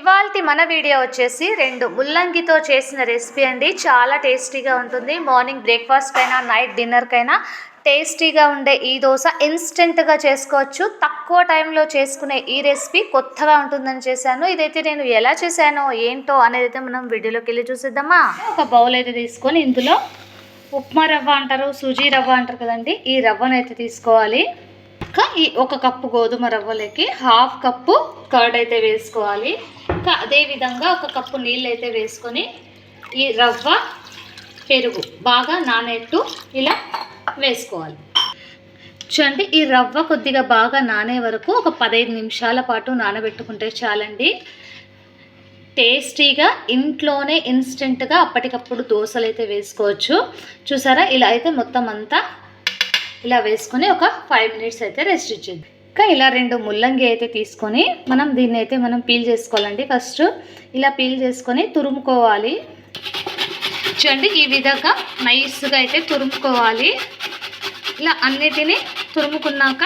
ఇవాల్టి మన వీడియో వచ్చేసి 2 ముల్లంగితో చేసిన రెసిపీ అండి. చాలా టేస్టీగా ఉంటుంది. మార్నింగ్ బ్రేక్ఫాస్ట్ కైనా నైట్ డిన్నర్ కైనా టేస్టీగా ఉండే ఈ దోశ ఇన్స్టెంట్గా చేసుకోవచ్చు. తక్కువ టైంలో చేసుకునే ఈ రెసిపీ కొత్తగా ఉంటుందని చేశాను. ఇదైతే నేను ఎలా చేశానో ఏంటో అనేది అయితే మనం వీడియోలోకి వెళ్ళి చూసేద్దామా. ఒక బౌల్ అయితే తీసుకొని ఇందులో ఉప్మా రవ్వ అంటారు, సూజీ రవ్వ అంటారు కదండి, ఈ రవ్వను అయితే తీసుకోవాలి. ఇంకా ఈ 1 కప్పు గోధుమ రవ్వలకి 1/2 కప్పు కర్డ్ అయితే వేసుకోవాలి. ఇంకా అదేవిధంగా 1 కప్పు నీళ్ళు అయితే వేసుకొని ఈ రవ్వ పెరుగు బాగా నానేట్టు ఇలా వేసుకోవాలి. చూడండి, ఈ రవ్వ కొద్దిగా బాగా నానే వరకు ఒక 15 నిమిషాల పాటు నానబెట్టుకుంటే చాలండి. టేస్టీగా ఇంట్లోనే ఇన్స్టెంట్గా అప్పటికప్పుడు దోశలు అయితే వేసుకోవచ్చు. చూసారా, ఇలా అయితే మొత్తం అంతా ఇలా వేసుకొని ఒక 5 మినిట్స్ అయితే రెస్ట్ ఇచ్చేది. ఇంకా ఇలా 2 ముల్లంగి అయితే తీసుకొని దీన్ని అయితే పీల్ చేసుకోవాలండి. ఫస్ట్ ఇలా పీల్ చేసుకొని తురుముకోవాలి. చూడండి, ఈ విధంగా నైస్గా అయితే తురుముకోవాలి. ఇలా అన్నిటినీ తురుముకున్నాక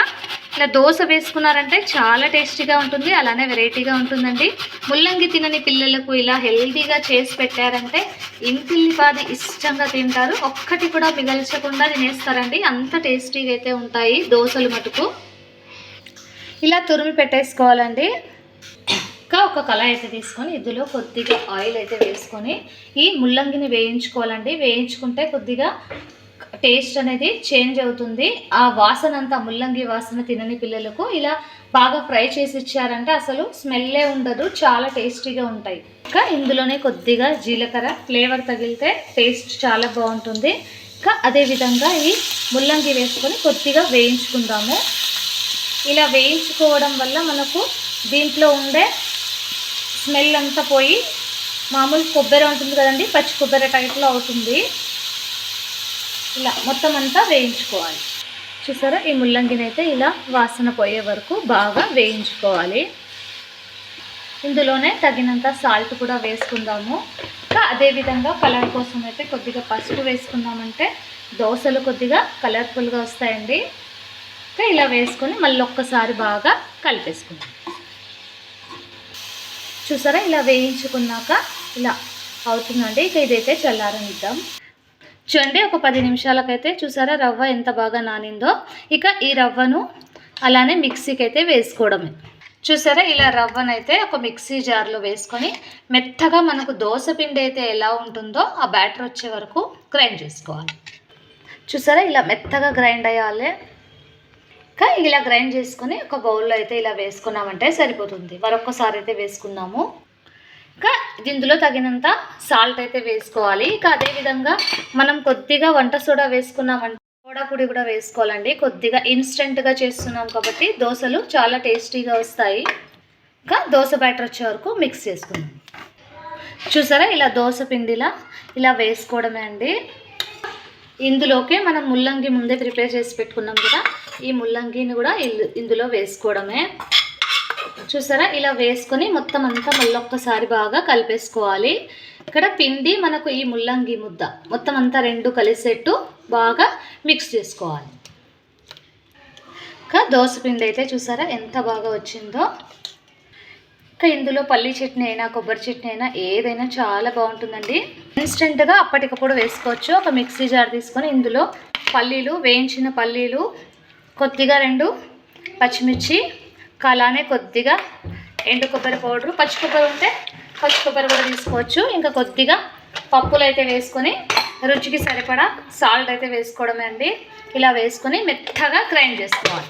ఇలా దోశ వేసుకున్నారంటే చాలా టేస్టీగా ఉంటుంది, అలానే వెరైటీగా ఉంటుందండి. ముల్లంగి తినని పిల్లలకు ఇలా హెల్తీగా చేసి పెట్టారంటే ఇంటిల్లిపాది ఇష్టంగా తింటారు. ఒక్కటి కూడా మిగల్చకుండా తినేస్తారండి, అంత టేస్టీగా అయితే ఉంటాయి దోశలు మటుకు. ఇలా తురిమి పెట్టేసుకోవాలండి. ఇంకా ఒక కళాయి అయితే తీసుకొని ఇందులో కొద్దిగా ఆయిల్ అయితే వేసుకొని ఈ ముల్లంగిని వేయించుకోవాలండి. వేయించుకుంటే కొద్దిగా టేస్ట్ అనేది చేంజ్ అవుతుంది. ఆ వాసన అంతా, ముల్లంగి వాసన తినని పిల్లలకు ఇలా బాగా ఫ్రై చేసి ఇచ్చారంటే అసలు స్మెల్లే ఉండదు, చాలా టేస్టీగా ఉంటాయి. ఇంకా ఇందులోనే కొద్దిగా జీలకర్ర ఫ్లేవర్ తగిలితే టేస్ట్ చాలా బాగుంటుంది. ఇంకా అదేవిధంగా ఈ ముల్లంగి వేసుకొని కొద్దిగా వేయించుకుందాము. ఇలా వేయించుకోవడం వల్ల మనకు దీంట్లో ఉండే స్మెల్ అంతా పోయి మామూలు కొబ్బరి ఉంటుంది కదండి, పచ్చి కొబ్బరి టైప్లో అవుతుంది. ఇలా మొత్తం అంతా వేయించుకోవాలి. చూసారా, ఈ ముల్లంగిని అయితే ఇలా వాసన పోయే వరకు బాగా వేయించుకోవాలి. ఇందులోనే తగినంత సాల్ట్ కూడా వేసుకుందాము. ఇంకా అదేవిధంగా కలర్ కోసం అయితే కొద్దిగా పసుపు వేసుకుందామంటే దోశలు కొద్దిగా కలర్ఫుల్గా వస్తాయండి. ఇంకా ఇలా వేసుకొని మళ్ళీ ఒక్కసారి బాగా కలిపేసుకుందాం. చూసారా, ఇలా వేయించుకున్నాక ఇలా అవుతుందండి. ఇక ఇదైతే చల్లారనిద్దాం. చూడండి, ఒక 10 నిమిషాలకైతే చూసారా రవ్వ ఎంత బాగా నానిందో. ఇక ఈ రవ్వను అలానే మిక్సీకి అయితే వేసుకోవడమే. చూసారా, ఇలా రవ్వనైతే ఒక మిక్సీ జార్లో వేసుకొని మెత్తగా మనకు దోశ పిండి అయితే ఎలా ఉంటుందో ఆ బ్యాటర్ వచ్చే వరకు గ్రైండ్ చేసుకోవాలి. చూసారా, ఇలా మెత్తగా గ్రైండ్ అయ్యాలి. ఇంకా ఇలా గ్రైండ్ చేసుకొని ఒక బౌల్లో అయితే ఇలా వేసుకున్నామంటే సరిపోతుంది. మరొకసారి అయితే వేసుకున్నాము. ఇంకా ఇందులో తగినంత సాల్ట్ అయితే వేసుకోవాలి. ఇంకా అదేవిధంగా మనం కొద్దిగా వంట సోడా వేసుకున్నామంటే సోడా పొడి కూడా వేసుకోవాలండి. కొద్దిగా ఇన్స్టెంట్గా చేస్తున్నాం కాబట్టి దోశలు చాలా టేస్టీగా వస్తాయి. ఇంకా దోశ బ్యాటర్ వచ్చే వరకు మిక్స్ చేసుకుందాం. చూసారా, ఇలా దోశ పిండిలా ఇలా వేసుకోవడమే అండి. ఇందులోకి మనం ముల్లంగి ముందే ప్రిపేర్ చేసి పెట్టుకున్నాం కదా, ఈ ముల్లంగిని కూడా ఇందులో వేసుకోవడమే. చూసారా, ఇలా వేసుకొని మొత్తం అంతా మళ్ళొక్కసారి బాగా కలిపేసుకోవాలి. ఇక్కడ పిండి మనకు ఈ ముల్లంగి ముద్ద మొత్తం అంతా 2 కలిసేట్టు బాగా మిక్స్ చేసుకోవాలి. ఇంకా దోశ పిండి అయితే చూసారా ఎంత బాగా వచ్చిందో. ఇంకా ఇందులో పల్లీ చట్నీ అయినా కొబ్బరి చట్నీ అయినా ఏదైనా చాలా బాగుంటుందండి. ఇన్స్టెంట్గా అప్పటికప్పుడు వేసుకోవచ్చు. ఒక మిక్సీ జార్ తీసుకొని ఇందులో పల్లీలు, వేయించిన పల్లీలు, కొద్దిగా 2 పచ్చిమిర్చి, అలానే కొద్దిగా ఎండు కొబ్బరి పౌడరు, పచ్చి కొబ్బరి ఉంటే పచ్చి కొబ్బరి కూడా తీసుకోవచ్చు. ఇంకా కొద్దిగా పప్పులు అయితే వేసుకొని రుచికి సరిపడా సాల్ట్ అయితే వేసుకోవడమే అండి. ఇలా వేసుకొని మెత్తగా గ్రైండ్ చేసుకోవాలి.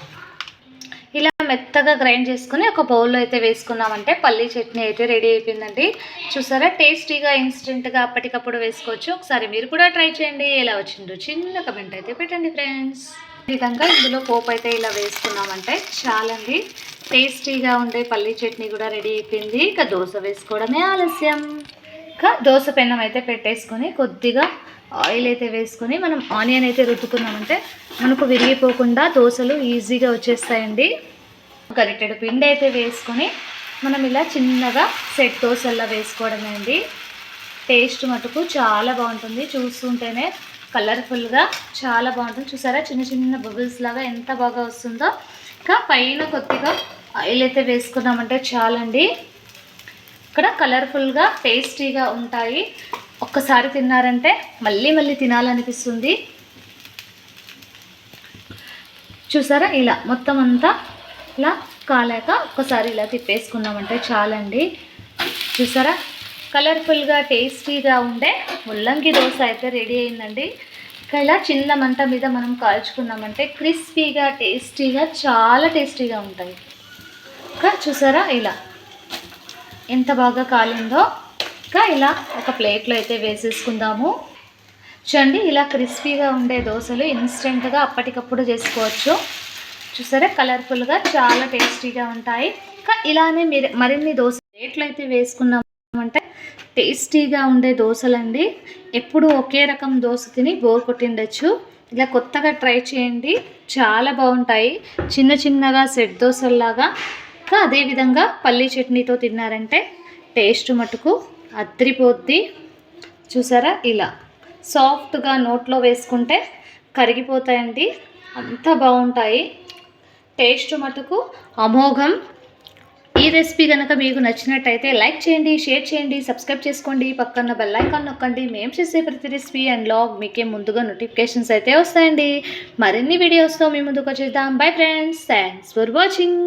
ఇలా మెత్తగా గ్రైండ్ చేసుకుని ఒక బౌల్లో అయితే వేసుకున్నామంటే పల్లీ చట్నీ అయితే రెడీ అయిపోయిందండి. చూసారా, టేస్టీగా ఇన్స్టెంట్గా అప్పటికప్పుడు వేసుకోవచ్చు. ఒకసారి మీరు కూడా ట్రై చేయండి. ఎలా వచ్చిందో చిన్న కమెంట్ అయితే పెట్టండి ఫ్రెండ్స్. ఈ విధంగా ఇందులో పోపు అయితే ఇలా వేసుకున్నామంటే చాలండి. టేస్టీగా ఉండే పల్లీ చట్నీ కూడా రెడీ అయిపోయింది. ఇక దోశ వేసుకోవడమే ఆలస్యం. ఇంకా దోశ పెన్నం అయితే పెట్టేసుకొని కొద్దిగా ఆయిల్ అయితే వేసుకొని మనం ఆనియన్ అయితే రుద్దుకున్నామంటే మనకు విరిగిపోకుండా దోశలు ఈజీగా వచ్చేస్తాయండి. గరిటెడు పిండి అయితే వేసుకొని మనం ఇలా చిన్నగా సెట్ దోశల్లా వేసుకోవడమే అండి. టేస్ట్ మటుకు చాలా బాగుంటుంది. చూస్తుంటేనే కలర్ఫుల్గా చాలా బాగుంటుంది. చూసారా, చిన్న చిన్న బబుల్స్ లాగా ఎంత బాగా వస్తుందో. ఇంకా పైన కొద్దిగా ఆయిల్ అయితే వేసుకున్నామంటే చాలండి. ఇక్కడ కలర్ఫుల్గా టేస్టీగా ఉంటాయి. ఒక్కసారి తిన్నారంటే మళ్ళీ మళ్ళీ తినాలనిపిస్తుంది. చూసారా ఇలా మొత్తం అంతా ఇలా కాలాక ఒక్కసారి ఇలా తిప్పేసుకున్నామంటే చాలండి. చూసారా కలర్ఫుల్గా టేస్టీగా ఉండే ముల్లంగి దోశ అయితే రెడీ అయిందండి. ఇంకా ఇలా చిన్న మంట మీద మనం కాల్చుకున్నామంటే క్రిస్పీగా టేస్టీగా చాలా టేస్టీగా ఉంటాయి. ఇంకా చూసారా ఇలా ఎంత బాగా కాలిందో. ఇంకా ఇలా ఒక ప్లేట్లో అయితే వేసేసుకుందాము. చూడండి ఇలా క్రిస్పీగా ఉండే దోశలు ఇన్స్టెంట్గా అప్పటికప్పుడు చేసుకోవచ్చు. చూసారా కలర్ఫుల్గా చాలా టేస్టీగా ఉంటాయి. ఇంకా ఇలానే మీరు మరిన్ని దోశ ప్లేట్లు అయితే వేసుకున్నామంటే టేస్టీగా ఉండే దోశలండి. ఎప్పుడు ఒకే రకం దోశ తిని బోర్ కొట్టిండొచ్చు. ఇలా కొత్తగా ట్రై చేయండి, చాలా బాగుంటాయి. చిన్న చిన్నగా సెట్ దోశల్లాగా. ఇంకా అదేవిధంగా పల్లీ చట్నీతో తిన్నారంటే టేస్ట్ మటుకు అద్రిపోద్ది. చూసారా ఇలా సాఫ్ట్గా నోట్లో వేసుకుంటే కరిగిపోతాయండి, అంత బాగుంటాయి. టేస్ట్ మటుకు అమోఘం. ఈ రెసిపీ కనుక మీకు నచ్చినట్టయితే లైక్ చేయండి, షేర్ చేయండి, సబ్స్క్రైబ్ చేసుకోండి, పక్కన బెల్ ఐకాన్ నొక్కండి. మేము చేసే ప్రతి రెసిపీ అండ్ లాగ్ మీకే ముందుగా నోటిఫికేషన్స్ అయితే వస్తాయండి. మరిన్ని వీడియోస్తో మీ ముందుకు వచ్చేద్దాం. Bye friends, thanks for watching.